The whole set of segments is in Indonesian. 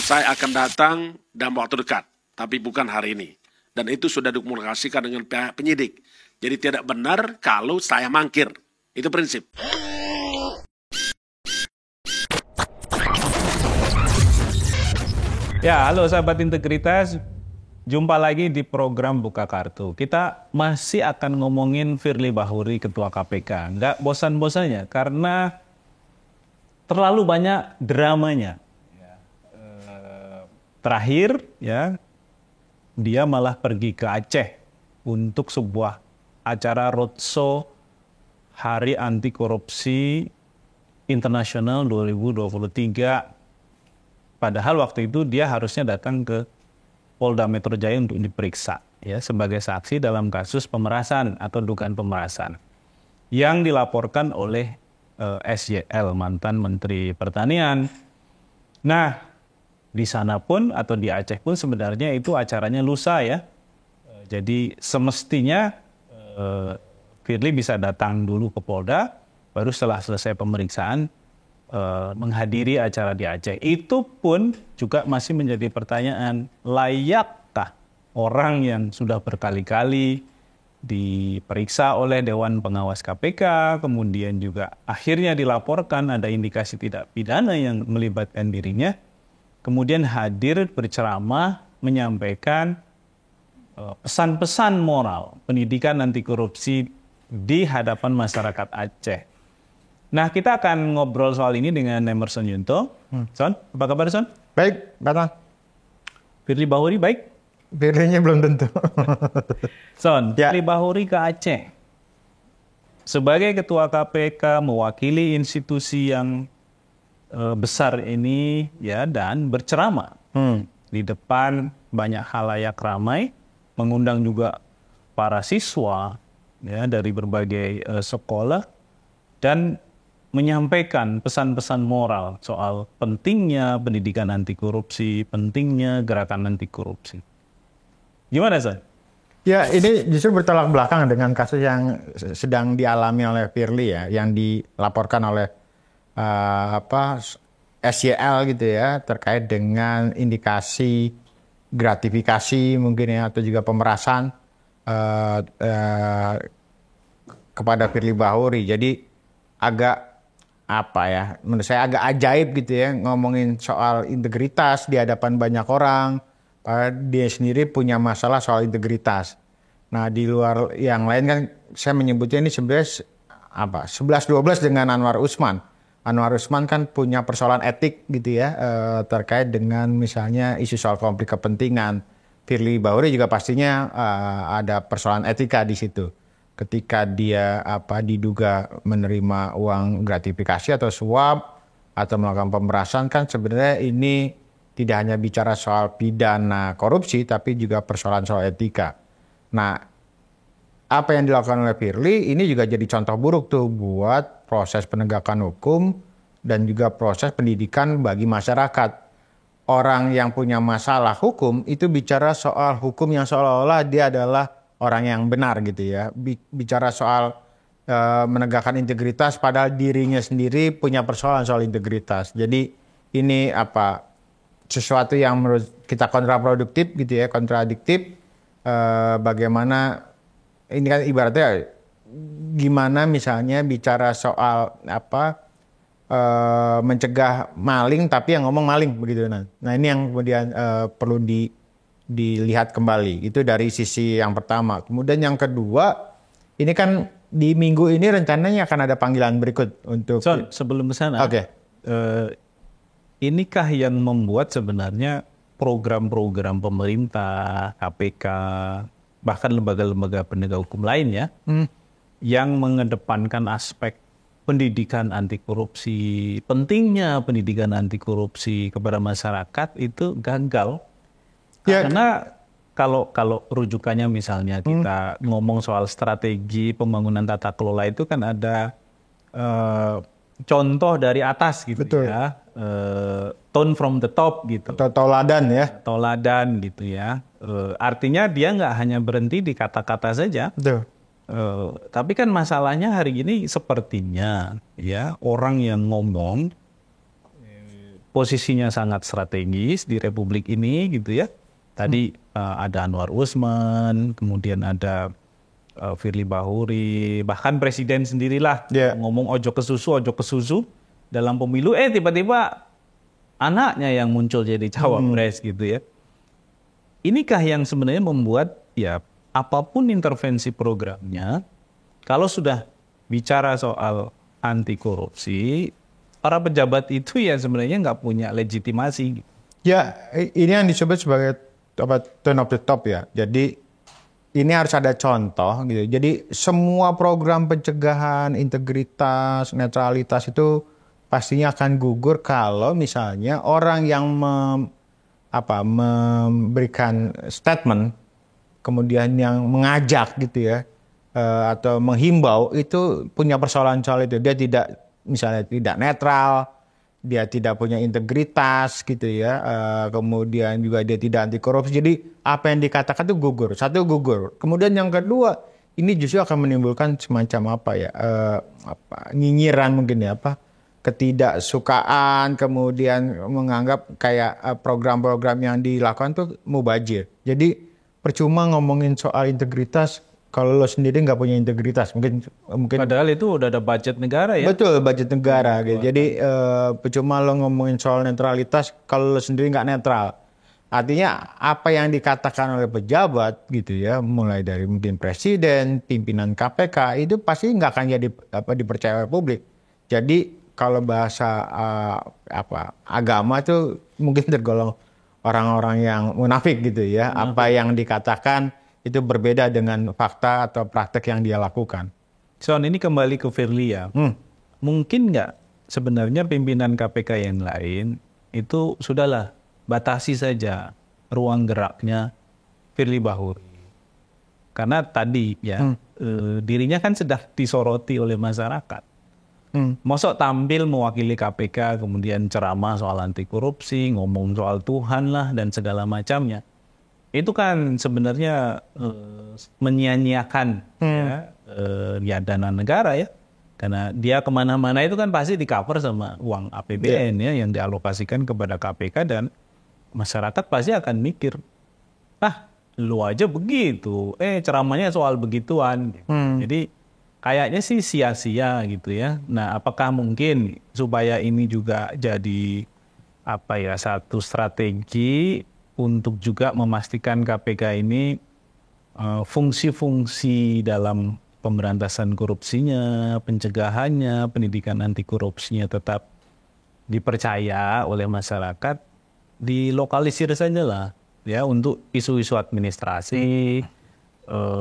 saya akan datang dalam waktu dekat, tapi bukan hari ini. Dan itu sudah dikomunikasikan dengan pihak penyidik. Jadi tidak benar kalau saya mangkir. Itu prinsip. Ya, halo sahabat integritas. Jumpa lagi di program Buka Kartu. Kita masih akan ngomongin Firly Bahuri, Ketua KPK. Nggak bosan-bosannya, karena terlalu banyak dramanya. Terakhir, ya, dia malah pergi ke Aceh untuk sebuah acara roadshow Hari Anti Korupsi Internasional 2023. Padahal waktu itu dia harusnya datang ke Polda Metro Jaya untuk diperiksa, ya, sebagai saksi dalam kasus pemerasan atau dugaan pemerasan yang dilaporkan oleh SYL, mantan Menteri Pertanian. Nah, di sana pun atau di Aceh pun sebenarnya itu acaranya lusa, ya. Jadi semestinya Firly bisa datang dulu ke Polda, baru setelah selesai pemeriksaan menghadiri acara di Aceh. Itu pun juga masih menjadi pertanyaan, layakkah orang yang sudah berkali-kali diperiksa oleh Dewan Pengawas KPK, kemudian juga akhirnya dilaporkan ada indikasi tidak pidana yang melibatkan dirinya, kemudian hadir berceramah menyampaikan pesan-pesan moral pendidikan anti korupsi di hadapan masyarakat Aceh. Nah, kita akan ngobrol soal ini dengan Emerson Yunto. Son, apa kabar, Son? Baik, Batal. Firly Bahuri baik? Firly-nya belum tentu. Son, Ya. Firly Bahuri ke Aceh. Sebagai Ketua KPK mewakili institusi yang besar ini, ya, dan berceramah di depan banyak halayak ramai, mengundang juga para siswa, ya, dari berbagai sekolah, dan menyampaikan pesan-pesan moral soal pentingnya pendidikan anti korupsi, pentingnya gerakan anti korupsi. Gimana, San? Ya, ini justru bertolak belakang dengan kasus yang sedang dialami oleh Firly, ya, yang dilaporkan oleh SYL gitu, ya, terkait dengan indikasi gratifikasi mungkin, ya, atau juga pemerasan kepada Firly Bahuri. Jadi agak menurut saya agak ajaib gitu, ya, ngomongin soal integritas di hadapan banyak orang. Dia sendiri punya masalah soal integritas. Nah, di luar yang lain kan saya menyebutnya ini sebenarnya 11-12 dengan Anwar Usman. Anwar Usman kan punya persoalan etik gitu, ya, terkait dengan misalnya isu soal konflik kepentingan. Firly Bahuri juga pastinya ada persoalan etika di situ. Ketika dia diduga menerima uang gratifikasi atau suap atau melakukan pemerasan, kan sebenarnya ini tidak hanya bicara soal pidana korupsi, tapi juga persoalan soal etika. Nah, apa yang dilakukan oleh Firly ini juga jadi contoh buruk tuh buat proses penegakan hukum dan juga proses pendidikan bagi masyarakat. Orang yang punya masalah hukum itu bicara soal hukum yang seolah-olah dia adalah orang yang benar gitu, ya. Bicara soal menegakkan integritas padahal dirinya sendiri punya persoalan soal integritas. Jadi ini sesuatu yang menurut kita kontraproduktif gitu, ya, kontradiktif. Bagaimana ini kan ibaratnya gimana misalnya bicara soal mencegah maling tapi yang ngomong maling begitu. Nah ini yang kemudian perlu dilihat kembali. Itu dari sisi yang pertama. Kemudian yang kedua, ini kan di minggu ini rencananya akan ada panggilan berikut untuk. Son, sebelum kesana, inikah yang membuat sebenarnya program-program pemerintah, KPK, bahkan lembaga-lembaga penegak hukum lainnya yang mengedepankan aspek pendidikan anti korupsi, pentingnya pendidikan anti korupsi kepada masyarakat itu gagal? Ya. Karena kalau rujukannya misalnya kita ngomong soal strategi pembangunan tata kelola itu kan ada contoh dari atas gitu. Betul. Ya, tone from the top gitu. Atau toladan, ya. Toladan gitu, ya. Artinya dia nggak hanya berhenti di kata-kata saja. Betul. Tapi kan masalahnya hari ini sepertinya, ya, orang yang ngomong posisinya sangat strategis di Republik ini gitu ya. Tadi ada Anwar Usman, kemudian ada Firly Bahuri, bahkan presiden sendirilah ngomong ojo ke susu dalam pemilu, tiba-tiba anaknya yang muncul jadi cawapres gitu ya. Inikah yang sebenarnya membuat ya apapun intervensi programnya, kalau sudah bicara soal anti korupsi, para pejabat itu ya sebenarnya nggak punya legitimasi. Ya, ini yang disebut sebagai turn of the top ya. Jadi ini harus ada contoh gitu. Jadi semua program pencegahan, integritas, netralitas itu pastinya akan gugur kalau misalnya orang yang memberikan statement, kemudian yang mengajak gitu ya, atau menghimbau itu punya persoalan soal itu. Dia misalnya tidak netral, dia tidak punya integritas gitu ya, kemudian juga dia tidak anti korupsi. Jadi apa yang dikatakan itu gugur. Satu, gugur. Kemudian yang kedua, ini justru akan menimbulkan semacam nyinyiran mungkin ya, ketidaksukaan, kemudian menganggap kayak program-program yang dilakukan tuh mubazir. Jadi percuma ngomongin soal integritas kalau lo sendiri nggak punya integritas. Mungkin padahal itu udah ada budget negara ya. Betul, budget negara gitu. Jadi percuma lo ngomongin soal netralitas kalau lo sendiri nggak netral. Artinya apa yang dikatakan oleh pejabat gitu ya, mulai dari mungkin presiden, pimpinan KPK, itu pasti nggak akan jadi dipercaya oleh publik. Jadi kalau bahasa agama itu mungkin tergolong orang-orang yang munafik gitu ya. Apa yang dikatakan itu berbeda dengan fakta atau praktek yang dia lakukan. Son, ini kembali ke Firly ya. Mungkin nggak sebenarnya pimpinan KPK yang lain itu sudahlah batasi saja ruang geraknya Firly Bahuri. Karena tadi ya dirinya kan sedang disoroti oleh masyarakat. Mosok tampil mewakili KPK kemudian ceramah soal anti korupsi, ngomong soal Tuhan lah dan segala macamnya. Itu kan sebenarnya menyia-nyiakan ya dana negara ya. Karena dia kemana-mana itu kan pasti di-cover sama uang APBN ya yang dialokasikan kepada KPK, dan masyarakat pasti akan mikir, lu aja begitu, ceramahnya soal begituan. Jadi kayaknya sih sia-sia gitu ya. Nah, apakah mungkin supaya ini juga jadi satu strategi untuk juga memastikan KPK ini fungsi-fungsi dalam pemberantasan korupsinya, pencegahannya, pendidikan anti korupsinya tetap dipercaya oleh masyarakat, dilokalisir saja lah ya untuk isu-isu administrasi.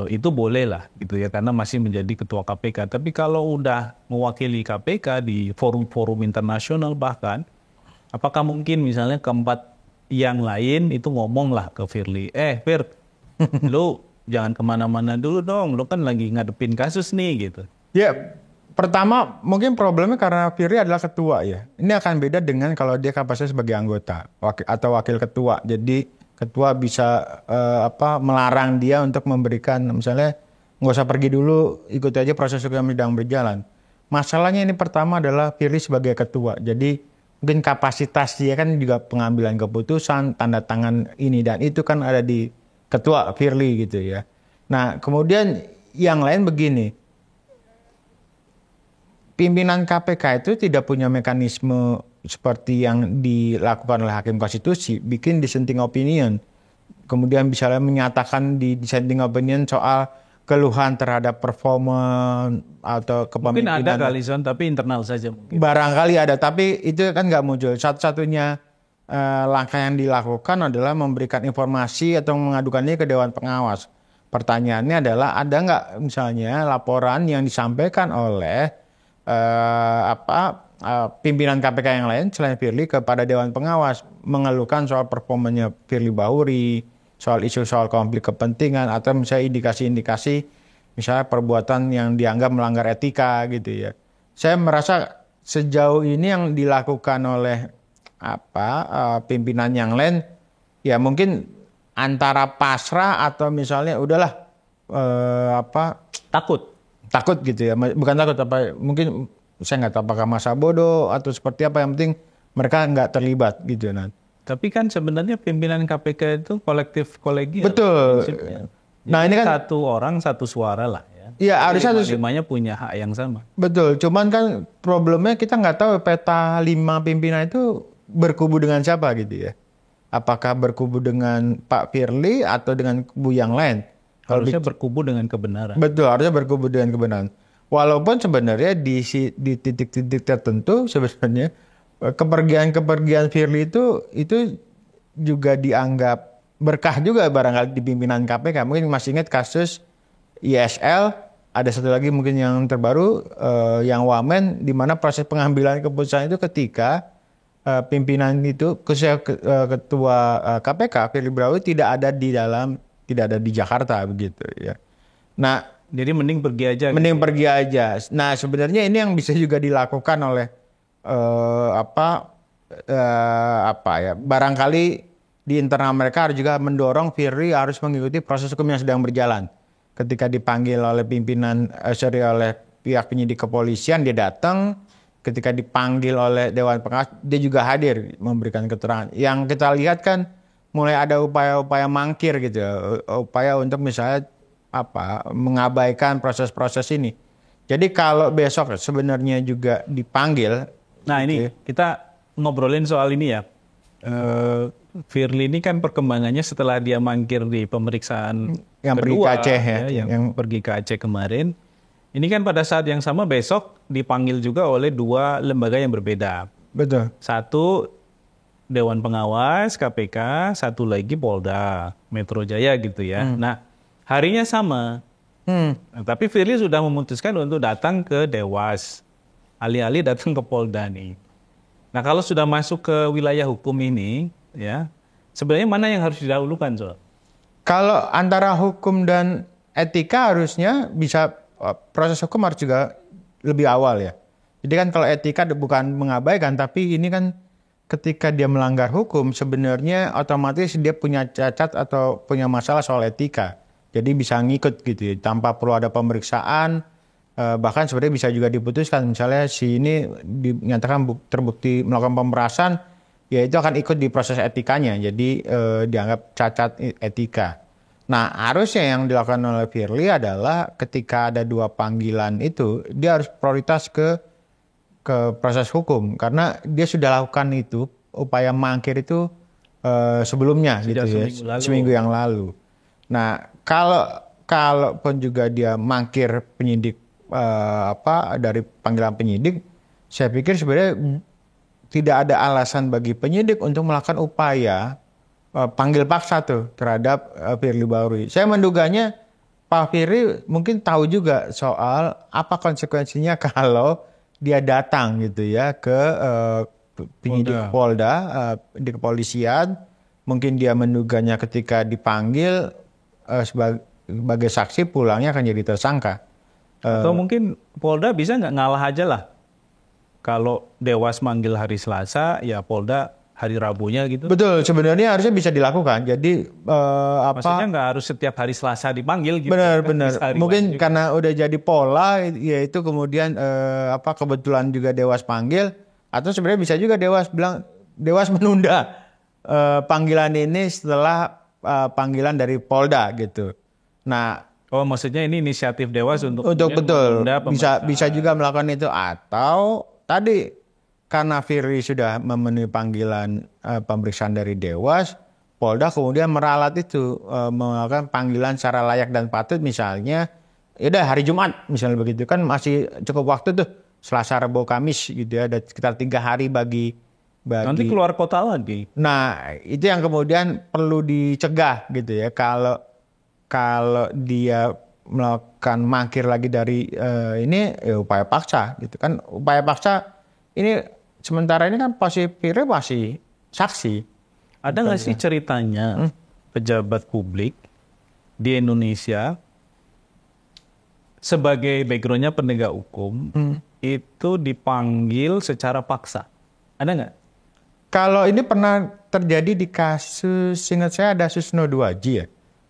Itu boleh lah gitu ya, karena masih menjadi ketua KPK. Tapi kalau udah mewakili KPK di forum-forum internasional bahkan, apakah mungkin misalnya keempat yang lain itu ngomong lah ke Firly, Fir, lu jangan kemana-mana dulu dong, lu kan lagi ngadepin kasus nih gitu. Ya, pertama mungkin problemnya karena Firly adalah ketua ya. Ini akan beda dengan kalau dia kapasitas sebagai anggota atau wakil ketua. Jadi ketua bisa melarang dia untuk memberikan, misalnya nggak usah pergi dulu, ikut aja proses hukum yang sedang berjalan. Masalahnya ini pertama adalah Firly sebagai ketua. Jadi mungkin kapasitas dia kan juga pengambilan keputusan, tanda tangan ini dan itu kan ada di ketua Firly gitu ya. Nah kemudian yang lain begini, pimpinan KPK itu tidak punya mekanisme seperti yang dilakukan oleh Hakim Konstitusi, bikin dissenting opinion. Kemudian misalnya menyatakan di dissenting opinion soal keluhan terhadap performa atau kepemimpinan. Mungkin ada kali Son, tapi internal saja mungkin. Barangkali ada, tapi itu kan nggak muncul. Satu-satunya langkah yang dilakukan adalah memberikan informasi atau mengadukannya ke Dewan Pengawas. Pertanyaannya adalah ada nggak misalnya laporan yang disampaikan oleh pimpinan KPK yang lain selain Firly kepada Dewan Pengawas mengeluhkan soal performanya Firly Bahuri, soal isu soal konflik kepentingan, atau misalnya indikasi-indikasi misalnya perbuatan yang dianggap melanggar etika gitu ya. Saya merasa sejauh ini yang dilakukan oleh pimpinan yang lain ya mungkin antara pasrah atau misalnya udahlah takut gitu ya, bukan takut mungkin saya nggak tahu apakah masa bodoh atau seperti apa, yang penting mereka nggak terlibat gitu. Nah, Tapi kan sebenarnya pimpinan KPK itu kolektif kolegial. betul. Prinsipnya. Nah, Jadi ini kan satu orang satu suara lah ya. iya Jadi harusnya lima-limanya punya hak yang sama. betul. Cuman kan problemnya kita nggak tahu peta 5 pimpinan itu berkubu dengan siapa gitu ya. Apakah berkubu dengan Pak Firly atau dengan kubu yang lain? Harusnya berkubu dengan kebenaran. Betul, harusnya berkubu dengan kebenaran. Walaupun sebenarnya di titik-titik tertentu sebenarnya kepergian Firly itu juga dianggap berkah juga barangkali di pimpinan KPK. Mungkin masih ingat kasus ISL, ada satu lagi mungkin yang terbaru yang Wamen, di mana proses pengambilan keputusan itu ketika pimpinan itu ketua KPK Firly Bahuri tidak ada di Jakarta begitu ya. Nah, Jadi mending pergi aja. mending pergi aja. Nah, sebenarnya ini yang bisa juga dilakukan oleh barangkali di internal mereka harus juga mendorong Firly harus mengikuti proses hukum yang sedang berjalan. Ketika dipanggil oleh oleh pihak penyidik kepolisian, dia datang. Ketika dipanggil oleh Dewan Pengawas, dia juga hadir memberikan keterangan. Yang kita lihat kan mulai ada upaya-upaya mangkir gitu, upaya untuk misalnya mengabaikan proses-proses ini. Jadi kalau besok sebenarnya juga dipanggil. Nah ini kita ngobrolin soal ini ya. Firly ini kan perkembangannya setelah dia mangkir di pemeriksaan yang kedua, pergi ke Aceh ya, yang pergi ke Aceh kemarin. Ini kan pada saat yang sama besok dipanggil juga oleh 2 lembaga yang berbeda. Betul. Satu Dewan Pengawas KPK, satu lagi Polda Metro Jaya gitu ya. Nah harinya sama. Nah, tapi Firly sudah memutuskan untuk datang ke Dewas, alih-alih datang ke Polda nih. Nah kalau sudah masuk ke wilayah hukum ini, ya sebenarnya mana yang harus didahulukan, Soal? Kalau antara hukum dan etika harusnya bisa proses hukum harus juga lebih awal ya. Jadi kan kalau etika bukan mengabaikan, tapi ini kan ketika dia melanggar hukum sebenarnya otomatis dia punya cacat atau punya masalah soal etika. Jadi bisa ngikut gitu ya, tanpa perlu ada pemeriksaan. Bahkan sebenarnya bisa juga diputuskan misalnya si ini dinyatakan terbukti melakukan pemerasan, ya itu akan ikut di proses etikanya. Jadi dianggap cacat etika. Nah harusnya yang dilakukan oleh Firly adalah ketika ada 2 panggilan itu dia harus prioritas ke proses hukum karena dia sudah lakukan itu upaya mangkir itu sebelumnya gitu ya, seminggu yang lalu. Nah kalaupun juga dia mangkir penyidik dari panggilan penyidik, saya pikir sebenarnya tidak ada alasan bagi penyidik untuk melakukan upaya panggil paksa tuh terhadap Firly Bahuri. Saya menduganya Pak Firly mungkin tahu juga soal apa konsekuensinya kalau dia datang gitu ya ke penyidik Polda di kepolisian. Mungkin dia menduganya ketika dipanggil sebagai saksi pulangnya akan jadi tersangka. Atau mungkin Polda bisa nggak ngalah aja lah. Kalau Dewas manggil hari Selasa, ya Polda hari Rabunya gitu. Betul, sebenarnya harusnya bisa dilakukan. Jadi maksudnya nggak harus setiap hari Selasa dipanggil gitu. Benar. Mungkin karena udah jadi pola, yaitu kemudian kebetulan juga Dewas panggil, atau sebenarnya bisa juga Dewas menunda panggilan ini setelah panggilan dari Polda gitu. Nah, maksudnya ini inisiatif Dewas untuk betul bisa juga melakukan itu, atau tadi karena Firly sudah memenuhi panggilan pemeriksaan dari Dewas, Polda kemudian meralat itu melakukan panggilan secara layak dan patut, misalnya udah hari Jumat misalnya begitu, kan masih cukup waktu tuh, Selasa, Rabu, Kamis gitu ya, ada sekitar 3 hari bagi nanti keluar kota lagi. Nah itu yang kemudian perlu dicegah gitu ya, kalau dia melakukan mangkir lagi dari ini upaya paksa gitu kan. Upaya paksa ini sementara ini kan Firly masih saksi. Ada nggak sih ceritanya pejabat publik di Indonesia sebagai backgroundnya penegak hukum itu dipanggil secara paksa? Ada nggak? Kalau ini pernah terjadi di kasus, ingat saya ada Susno 2J ya.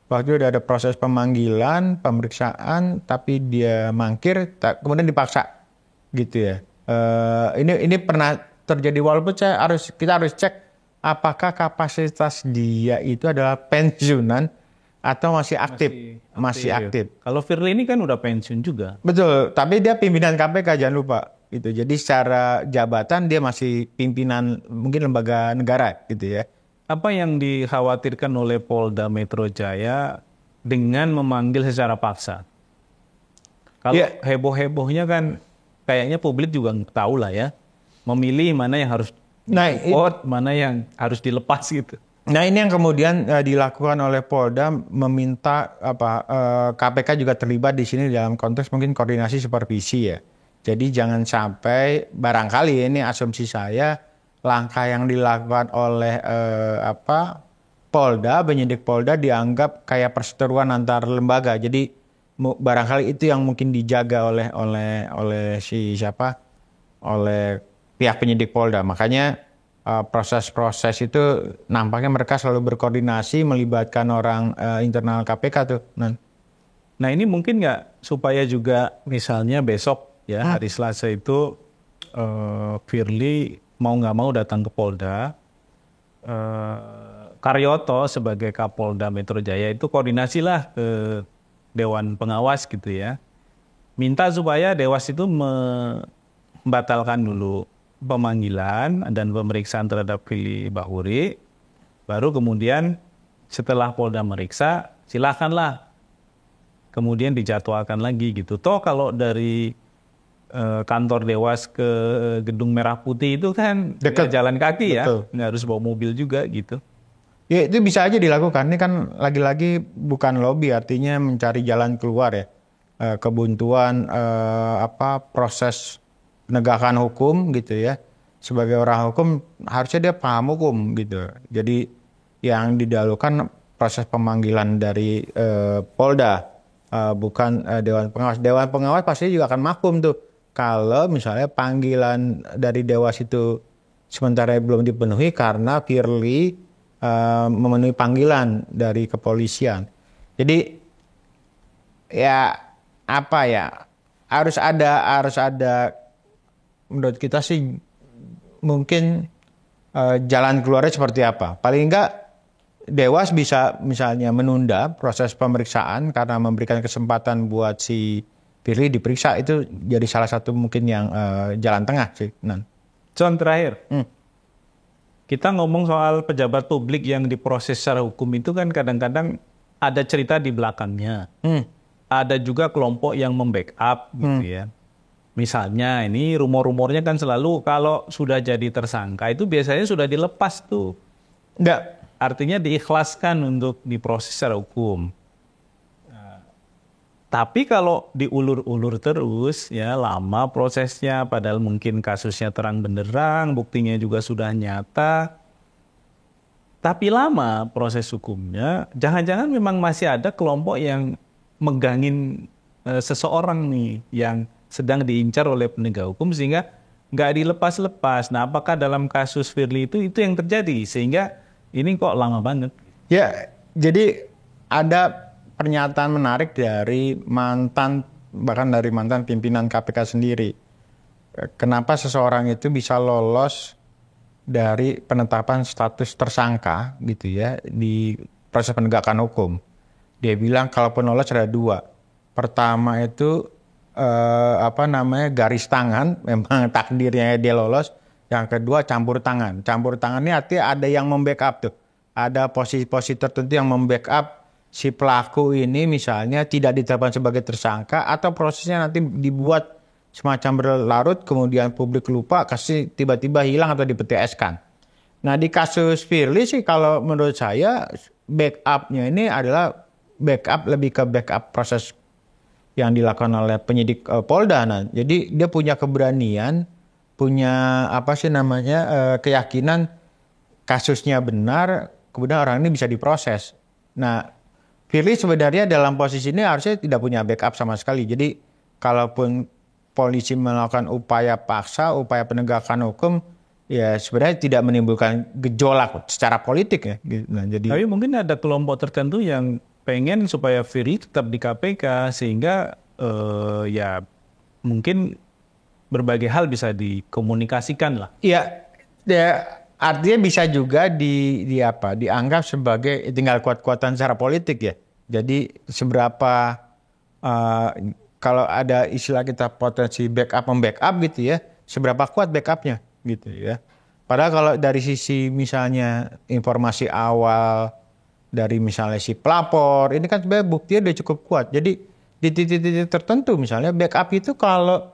Waktu ada proses pemanggilan, pemeriksaan, tapi dia mangkir, kemudian dipaksa gitu ya. Ini pernah terjadi, walaupun kita harus cek apakah kapasitas dia itu adalah pensiunan atau masih aktif. Masih aktif. Kalau Firly ini kan udah pensiun juga. Betul, tapi dia pimpinan KPK, jangan lupa. Gitu. Jadi secara jabatan dia masih pimpinan mungkin lembaga negara gitu ya. Apa yang dikhawatirkan oleh Polda Metro Jaya dengan memanggil secara paksa? Kalau heboh-hebohnya kan kayaknya publik juga tahu lah ya. Memilih mana yang harus di-support, mana yang harus dilepas gitu. Nah ini yang kemudian dilakukan oleh Polda, meminta KPK juga terlibat di sini dalam konteks mungkin koordinasi supervisi ya. Jadi jangan sampai, barangkali ini asumsi saya, langkah yang dilakukan oleh Polda, penyidik Polda dianggap kayak perseteruan antar lembaga. Jadi barangkali itu yang mungkin dijaga oleh pihak penyidik Polda. Makanya proses-proses itu nampaknya mereka selalu berkoordinasi melibatkan orang internal KPK tuh. Nah ini mungkin nggak supaya juga misalnya besok ya hari Selasa itu Firly mau nggak mau datang ke Polda, Karyoto sebagai Kapolda Metro Jaya itu koordinasilah ke Dewan Pengawas gitu ya, minta supaya Dewas itu membatalkan dulu pemanggilan dan pemeriksaan terhadap Firly Bahuri, baru kemudian setelah Polda meriksa silakanlah kemudian dijadwalkan lagi gitu. Toh kalau dari kantor Dewas ke Gedung Merah Putih itu kan dekat, jalan kaki ya, nggak harus bawa mobil juga gitu. Ya itu bisa aja dilakukan. Ini kan lagi-lagi bukan lobby, artinya mencari jalan keluar ya. Kebuntuan proses penegakan hukum gitu ya. Sebagai orang hukum harusnya dia paham hukum gitu. Jadi yang didahulukan proses pemanggilan dari Polda, bukan Dewan Pengawas. Dewan Pengawas pasti juga akan maklum tuh kalau misalnya panggilan dari Dewas itu sementara belum dipenuhi karena Firly memenuhi panggilan dari kepolisian. Jadi ya harus ada menurut kita sih mungkin jalan keluarnya seperti apa. Paling enggak Dewas bisa misalnya menunda proses pemeriksaan karena memberikan kesempatan buat si Firly diperiksa, itu jadi salah satu mungkin yang jalan tengah sih. John, terakhir. Kita ngomong soal pejabat publik yang diproses secara hukum itu kan kadang-kadang ada cerita di belakangnya. Ada juga kelompok yang membackup gitu ya. Misalnya ini rumor-rumornya kan selalu kalau sudah jadi tersangka itu biasanya sudah dilepas tuh. Enggak. Artinya diikhlaskan untuk diproses secara hukum. Tapi kalau diulur-ulur terus ya lama prosesnya, padahal mungkin kasusnya terang benderang, buktinya juga sudah nyata. Tapi lama proses hukumnya, jangan-jangan memang masih ada kelompok yang megangin seseorang nih yang sedang diincar oleh penegak hukum sehingga nggak dilepas-lepas. Nah, apakah dalam kasus Firly itu yang terjadi sehingga ini kok lama banget? Ya, jadi ada pernyataan menarik dari mantan pimpinan KPK sendiri. Kenapa seseorang itu bisa lolos dari penetapan status tersangka gitu ya di proses penegakan hukum? Dia bilang kalaupun lolos ada dua. Pertama itu garis tangan, memang takdirnya dia lolos. Yang kedua campur tangan. Campur tangan ini artinya ada yang membackup tuh. Ada posisi-posisi tertentu yang membackup si pelaku ini misalnya tidak ditetapkan sebagai tersangka atau prosesnya nanti dibuat semacam berlarut kemudian publik lupa kasih tiba-tiba hilang atau di-PTS-kan. Nah di kasus Firly sih kalau menurut saya backupnya ini adalah lebih ke backup proses yang dilakukan oleh penyidik Polda. Nah, jadi dia punya keberanian, punya keyakinan kasusnya benar, kemudian orang ini bisa diproses. Nah, Firly sebenarnya dalam posisi ini harusnya tidak punya backup sama sekali. Jadi kalaupun polisi melakukan upaya paksa, upaya penegakan hukum, ya sebenarnya tidak menimbulkan gejolak secara politik ya. Nah, jadi. Tapi mungkin ada kelompok tertentu yang pengen supaya Firly tetap di KPK sehingga ya mungkin berbagai hal bisa dikomunikasikan lah. Iya, artinya bisa juga dianggap sebagai tinggal kuat-kuatan secara politik ya. Jadi seberapa kalau ada istilah kita potensi backup membackup gitu ya, seberapa kuat backupnya gitu ya. Padahal kalau dari sisi misalnya informasi awal dari misalnya si pelapor, ini kan sebenarnya buktinya udah cukup kuat. Jadi di titik-titik tertentu misalnya backup itu kalau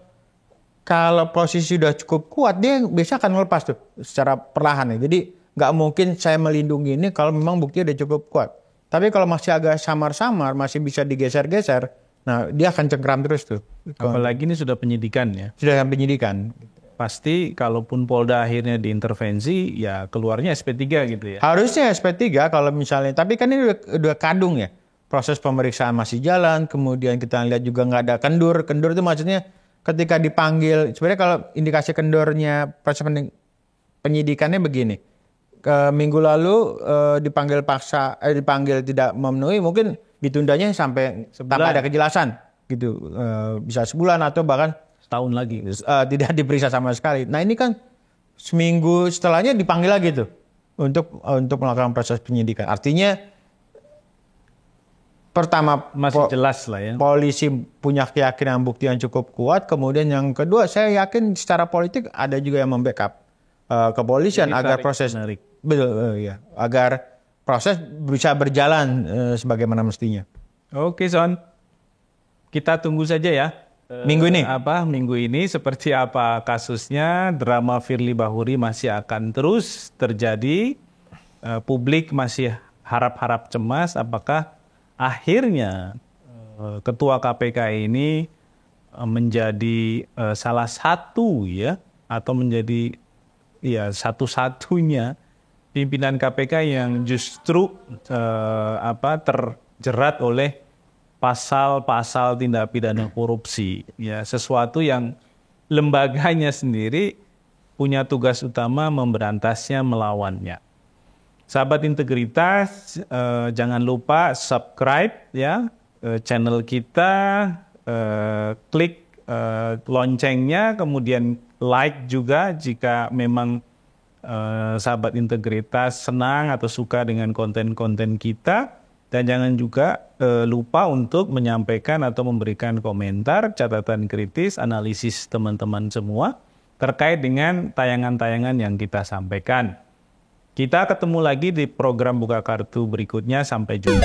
posisi sudah cukup kuat, dia biasa akan melepas tuh secara perlahan ya. Jadi nggak mungkin saya melindungi ini kalau memang buktinya udah cukup kuat. Tapi kalau masih agak samar-samar, masih bisa digeser-geser, nah dia akan cengkram terus tuh. Apalagi ini sudah penyidikan ya. Sudah penyidikan. Pasti kalaupun Polda akhirnya diintervensi, ya keluarnya SP3 gitu ya. Harusnya SP3 kalau misalnya, tapi kan ini udah kadung ya. Proses pemeriksaan masih jalan, kemudian kita lihat juga nggak ada kendur. Kendur itu maksudnya ketika dipanggil, sebenarnya kalau indikasi kendornya proses penyidikannya begini. Minggu lalu dipanggil tidak memenuhi, mungkin ditundanya sampai tanpa ada kejelasan gitu. Bisa sebulan atau bahkan setahun lagi. Tidak diperiksa sama sekali. Nah ini kan seminggu setelahnya dipanggil lagi tuh untuk melakukan proses penyidikan. Artinya pertama masih jelas lah ya. Polisi punya keyakinan bukti yang cukup kuat. Kemudian yang kedua, saya yakin secara politik ada juga yang membackup kepolisian agar proses ya, agar proses bisa berjalan sebagaimana mestinya. Oke, Son. Kita tunggu saja ya. Minggu ini? Minggu ini seperti apa kasusnya, drama Firly Bahuri masih akan terus terjadi. Publik masih harap-harap cemas apakah akhirnya Ketua KPK ini menjadi salah satu ya, atau menjadi ya satu-satunya pimpinan KPK yang justru terjerat oleh pasal-pasal tindak pidana korupsi, ya sesuatu yang lembaganya sendiri punya tugas utama memberantasnya, melawannya. Sahabat integritas, jangan lupa subscribe ya channel kita, klik loncengnya, kemudian like juga jika memang sahabat integritas senang atau suka dengan konten-konten kita. Dan jangan juga lupa untuk menyampaikan atau memberikan komentar, catatan kritis, analisis teman-teman semua terkait dengan tayangan-tayangan yang kita sampaikan. Kita ketemu lagi di program Buka Kartu berikutnya. Sampai jumpa.